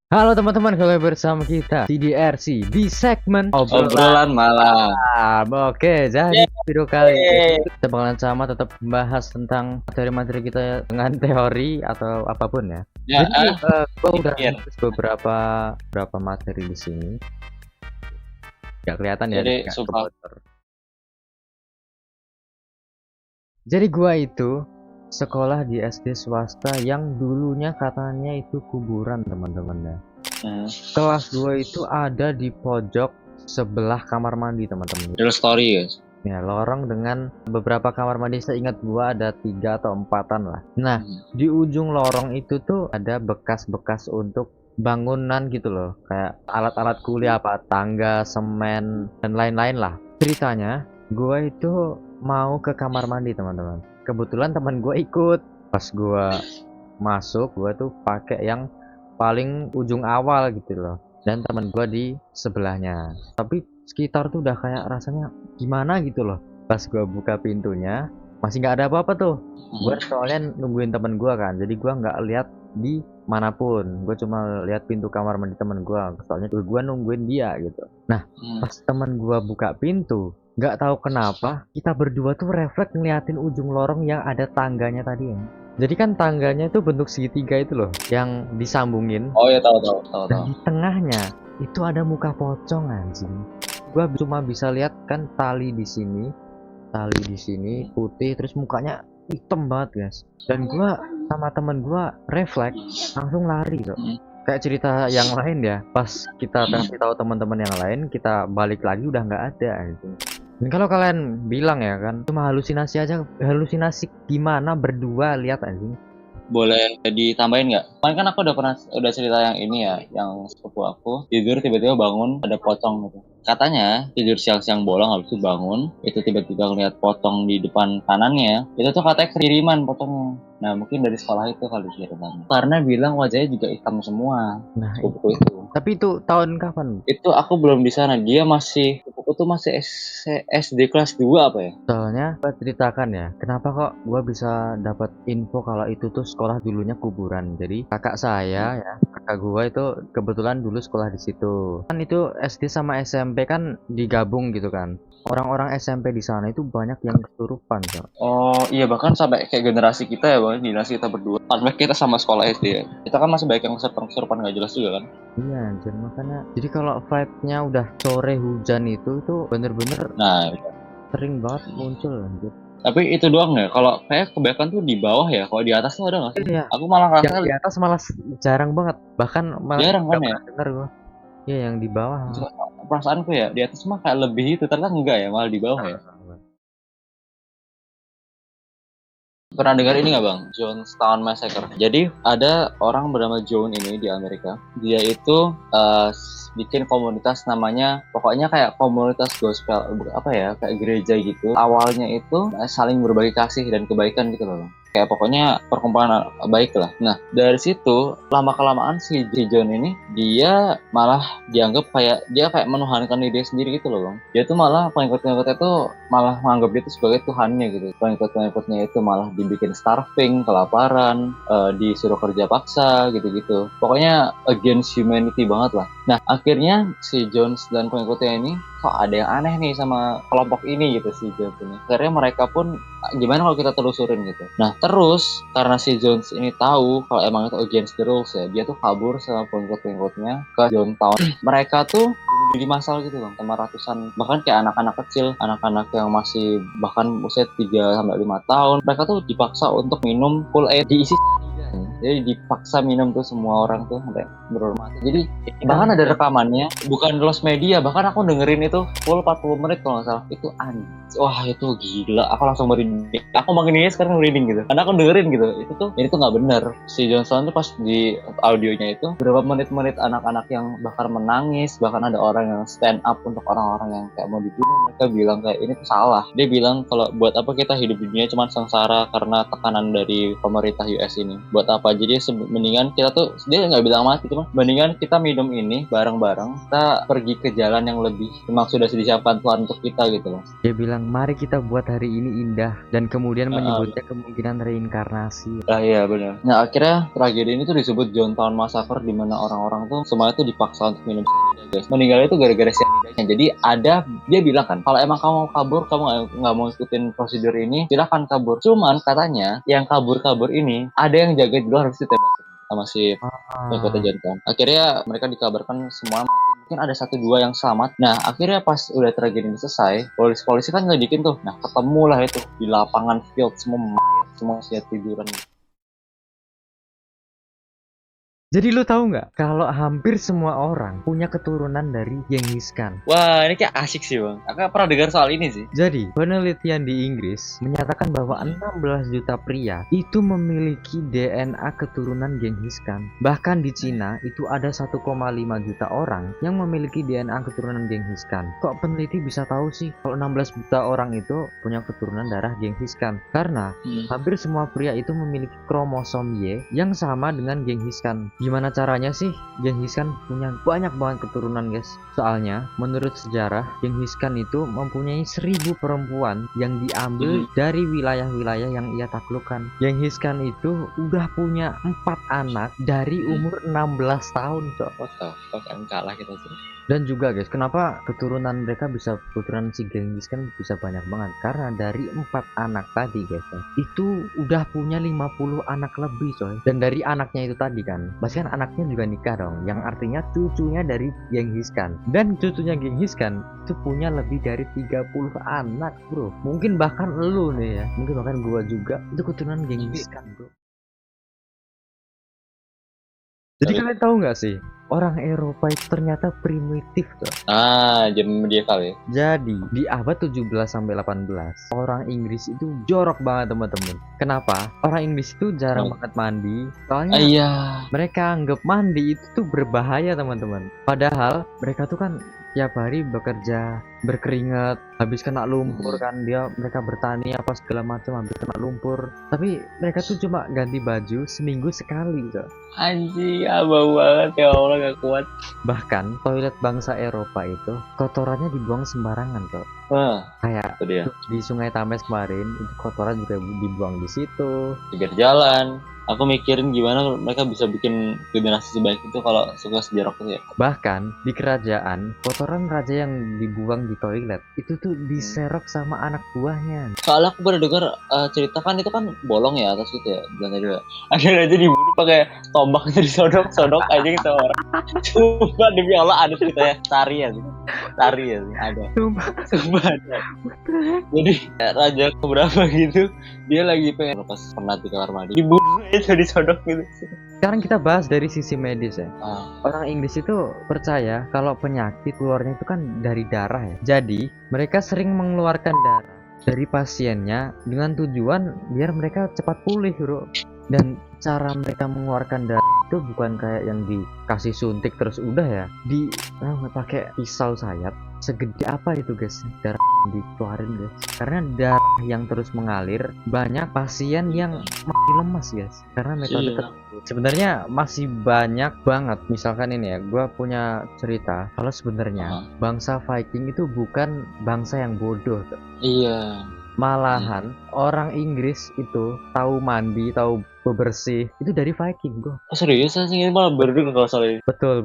Halo teman-teman, kembali bersama kita TDRC di segmen Obrolan malam. Oke, jadi video kali ini kita bakalan sama tetap membahas tentang materi-materi kita dengan teori atau apapun ya. Ya, Jadi gua udah pikir. nulis beberapa materi di sini. Gak kelihatan ya, Jadi nggak sumpah. kebocor. Jadi gua itu sekolah di SD swasta yang dulunya katanya itu kuburan teman-teman ya. Kelas 2 itu ada di pojok sebelah kamar mandi teman-teman. Real story guys. Ya, lorong dengan beberapa kamar mandi. Saya ingat gua ada 3 atau 4-an lah. Nah, di ujung lorong itu tuh ada bekas-bekas untuk bangunan gitu loh, kayak alat-alat kuliah, apa tangga, semen dan lain-lain lah. Ceritanya gua itu mau ke kamar mandi teman-teman. Kebetulan teman gua ikut. Pas gua masuk, gua tuh pakai yang paling ujung awal gitu loh, dan teman gua di sebelahnya. Tapi sekitar tuh udah kayak rasanya gimana gitu loh. Pas gua buka pintunya masih nggak ada apa-apa tuh. Gua soalnya nungguin temen gua kan, jadi gua nggak lihat di manapun. Gua cuma lihat pintu kamar mandi temen gua, soalnya gua nungguin dia gitu. Nah, pas temen gua buka pintu, nggak tahu kenapa kita berdua tuh refleks ngeliatin ujung lorong yang ada tangganya tadi ya. Jadi kan tangganya itu bentuk segitiga itu loh, yang disambungin. Oh ya, tahu. Dan di tengahnya itu ada muka pocong anjing. Gua cuma bisa lihat kan tali di sini putih, terus mukanya hitam banget guys. Dan gua sama temen gua refleks langsung lari kok. Kayak cerita yang lain ya, pas kita kasih tahu teman-teman yang lain, kita balik lagi udah nggak ada gitu. Dan kalau kalian bilang ya kan, cuma halusinasi aja, halusinasi gimana berdua lihat anjing. Boleh ditambahin nggak? Kan aku udah cerita yang ini ya, yang sepupu aku tidur tiba-tiba bangun ada pocong gitu. Katanya tidur siang-siang bolong, habis itu bangun, itu tiba-tiba ngeliat pocong di depan kanannya, itu tuh katanya kiriman pocongnya. Nah mungkin dari sekolah itu kali kirimannya. Karena bilang wajahnya juga hitam semua. Nah, Sepupuku itu. tapi itu tahun kapan? Itu aku belum di sana. Sepupuku tuh masih SD kelas 2 apa ya? Soalnya gua ceritakan ya, kenapa kok gua bisa dapat info kalau itu tuh sekolah dulunya kuburan. Jadi kakak saya ya, kakak gua itu kebetulan dulu sekolah di situ. Kan itu SD sama SMP kan digabung gitu kan. Orang-orang SMP di sana itu banyak yang kesurupan, Cok. Oh iya, bahkan sampai kayak generasi kita ya bang, generasi kita berdua. Karena kita sama sekolah SD ya. Kita kan masih banyak yang kesurupan nggak jelas juga kan. Iya anjir, makanya jadi kalau vibe-nya udah sore hujan itu bener-bener Nah, sering banget muncul anjir. tapi itu doang ya. Kalau kayak kebanyakan tuh di bawah ya. Kalau di atas tuh ada nggak sih? Iya, Aku malah yang ngerasa di atas malah jarang banget. Bahkan malah jarang nggak kan ya. pernah dengar gua. Iya, yang di bawah. Cuma perasaanku ya, di atas mah kayak lebih itu. Ternyata enggak ya, malah di bawah ya. Pernah dengar ini nggak bang? Jonestown Massacre. Jadi ada orang bernama John ini di Amerika. Dia itu bikin komunitas namanya, pokoknya kayak komunitas gospel, apa ya, kayak gereja gitu. Awalnya itu saling berbagi kasih dan kebaikan gitu loh bang. Kayak pokoknya perkumpulan baik lah. Nah dari situ lama-kelamaan si John ini dia malah dianggap dia kayak menuhankan diri sendiri gitu loh bang. Dia tuh malah pengikut-pengikutnya tuh malah menganggap dia itu sebagai Tuhannya gitu. Pengikut-pengikutnya itu malah dibikin starving, kelaparan, disuruh kerja paksa gitu-gitu. Pokoknya against humanity banget lah. Nah akhirnya si Jones dan pengikutnya ini kok ada yang aneh nih sama kelompok ini gitu si Jones ini. Akhirnya mereka pun gimana kalau kita telusurin gitu. Nah terus karena si Jones ini tahu kalau emang itu against the rules ya, dia tuh kabur sama pengikut-pengikutnya ke Jonestown. Mereka tuh jadi masal gitu bang, sama ratusan, bahkan kayak anak-anak kecil, anak-anak yang masih bahkan usia 3 sampai 5 tahun, mereka tuh dipaksa untuk minum Kool-Aid diisi jadi dipaksa minum tuh semua orang tuh sampai berhormat. Jadi bahkan ada rekamannya, bukan lost media, bahkan aku dengerin itu full 40 menit kalau nggak salah. Itu wah itu gila, aku langsung merinding. Aku makin ini sekarang merinding gitu, karena aku dengerin gitu, ini tuh nggak benar. Si Johnson tuh pas di audionya itu berapa menit-menit anak-anak yang bahkan menangis, bahkan ada orang yang stand up untuk orang-orang yang kayak mau dibunuh. Mereka bilang kayak ini tuh salah. Dia bilang kalau buat apa kita hidup di dunia cuma sengsara karena tekanan dari pemerintah US ini. Buat apa? Jadi mendingan kita tuh, dia nggak bilang mati, cuma mendingan kita minum ini bareng-bareng, kita pergi ke jalan yang lebih memang sudah disiapkan Tuhan untuk kita gitu loh. Dia bilang mari kita buat hari ini indah, dan kemudian Heeh. menyebutnya kemungkinan reinkarnasi. Iya benar. Nah akhirnya tragedi ini tuh disebut Johnstown Massacre, di mana orang-orang tuh semuanya tuh dipaksa untuk minum cyanida guys. Meninggalnya tuh gara-gara cyanidanya. Jadi dia bilang kan, kalau emang kamu mau kabur, kamu nggak mau ikutin prosedur ini, silahkan kabur. Cuman katanya yang kabur-kabur ini ada yang jaga dulu, harus ditembak sama si Kota Ah. Johnstown. Akhirnya mereka dikabarkan semua mati. Mungkin ada satu dua yang selamat. Nah akhirnya pas udah tragedi ini selesai, polisi kan ngelidikin tuh. Nah ketemulah itu di lapangan field, semua mayat, semua sia tiduran. Jadi lu tahu nggak kalau hampir semua orang punya keturunan dari Genghis Khan. Wah, ini kayak asik sih bang. Aku pernah dengar soal ini sih. Jadi, penelitian di Inggris menyatakan bahwa 16 juta pria itu memiliki DNA keturunan Genghis Khan. Bahkan di Cina itu ada 1,5 juta orang yang memiliki DNA keturunan Genghis Khan. Kok peneliti bisa tahu sih kalau 16 juta orang itu punya keturunan darah Genghis Khan? Karena hampir semua pria itu memiliki kromosom Y yang sama dengan Genghis Khan. Gimana caranya sih Genghis Khan punya banyak banget keturunan guys? Soalnya menurut sejarah Genghis Khan itu mempunyai 1000 perempuan yang diambil dari wilayah-wilayah yang ia taklukkan. Genghis Khan itu udah punya 4 anak dari umur 16 tahun cok. What the fuck, kalah kita sih. Dan juga guys, kenapa keturunan mereka bisa, keturunan si Genghis Khan bisa banyak banget? Karena dari 4 anak tadi guys, itu udah punya 50 anak lebih coy. Dan dari anaknya itu tadi kan, pasti kan anaknya juga nikah dong, yang artinya cucunya dari Genghis Khan. Dan cucunya Genghis Khan itu punya lebih dari 30 anak bro. Mungkin bahkan lu nih ya, mungkin bahkan gua juga, itu keturunan Genghis Khan bro. Jadi kalian tahu nggak sih, orang Eropa itu ternyata primitif tuh. Zaman medieval ya. Jadi di abad 17 sampai 18, orang Inggris itu jorok banget teman-teman. Kenapa? Orang Inggris itu jarang banget mandi. Soalnya Iya. mereka anggap mandi itu tuh berbahaya teman-teman. Padahal mereka tuh kan tiap hari bekerja, berkeringat, habis kena lumpur kan, mereka bertani apa segala macam, habis kena lumpur. Tapi mereka tuh cuma ganti baju seminggu sekali tuh. Anjing, bau banget ya Allah, gak kuat. Bahkan toilet bangsa Eropa itu kotorannya dibuang sembarangan tuh. Wah, Kayak itu dia. di Sungai Tames kemarin itu kotoran juga dibuang di situ. Pinggir jalan. Aku mikirin gimana mereka bisa bikin generasi sebaik itu kalau suka sejarah ya. Bahkan di kerajaan, kotoran raja yang dibuang di toilet itu tuh diserok sama anak buahnya. Soalnya aku pernah dengar cerita kan, itu kan bolong ya atas gitu ya, bilang tadi ya. Ada raja dibunuh pakai tombak, itu disodok aja gitu orang. Coba demi Allah ada ceritanya. Tari ya ada. Sumpah ada. Jadi raja keberapa gitu, dia lagi pengen lepas penat di kamar mandi, dibunuh itu, disodok gitu. Sekarang kita bahas dari sisi medis ya. Ah. Orang Inggris itu percaya kalau penyakit keluarnya itu kan dari darah ya. Jadi mereka sering mengeluarkan darah dari pasiennya dengan tujuan biar mereka cepat pulih bro. Dan cara mereka mengeluarkan darah itu bukan kayak yang dikasih suntik terus udah ya, pakai pisau sayap segede apa itu guys, darah yang dikeluarin guys. Karena darah yang terus mengalir, banyak pasien yang mati lemas guys karena metode tersebut. Sebenarnya masih banyak banget. Misalkan ini ya, gue punya cerita kalau sebenarnya bangsa Viking itu bukan bangsa yang bodoh tuh. Iya. Malahan orang Inggris itu tahu mandi, tahu bebersih itu dari Viking bro. Oh serius sih, ini malah baru dengar kalau soal ini. Betul.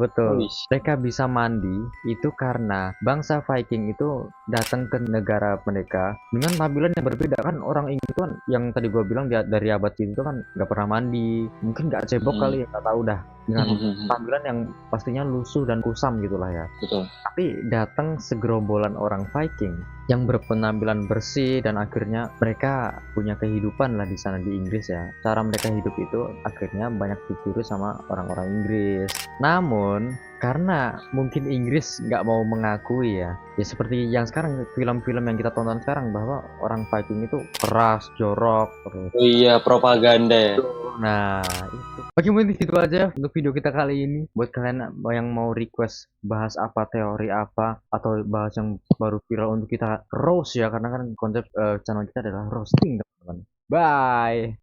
Mereka bisa mandi itu karena bangsa Viking itu datang ke negara mereka dengan tampilan yang berbeda. Kan orang Inggris kan yang tadi gue bilang dari abad itu kan nggak pernah mandi, mungkin nggak cebok kali ya, nggak tahu dah, dengan tampilan yang pastinya lusuh dan kusam gitulah ya. Betul. Tapi datang segerombolan orang Viking yang berpenampilan bersih dan akhirnya mereka punya kehidupan lah di sana di Inggris ya. Cara mereka hidup itu akhirnya banyak ditiru sama orang-orang Inggris. Namun karena mungkin Inggris nggak mau mengakui ya seperti yang sekarang film-film yang kita tonton sekarang bahwa orang Viking itu keras, jorok terus. Oh iya, propaganda ya. Nah itu. Oke, mungkin itu aja untuk video kita kali ini. Buat kalian yang mau request bahas apa, teori apa, atau bahas yang baru viral untuk kita roast ya, karena kan konsep channel kita adalah roasting teman-teman. Bye.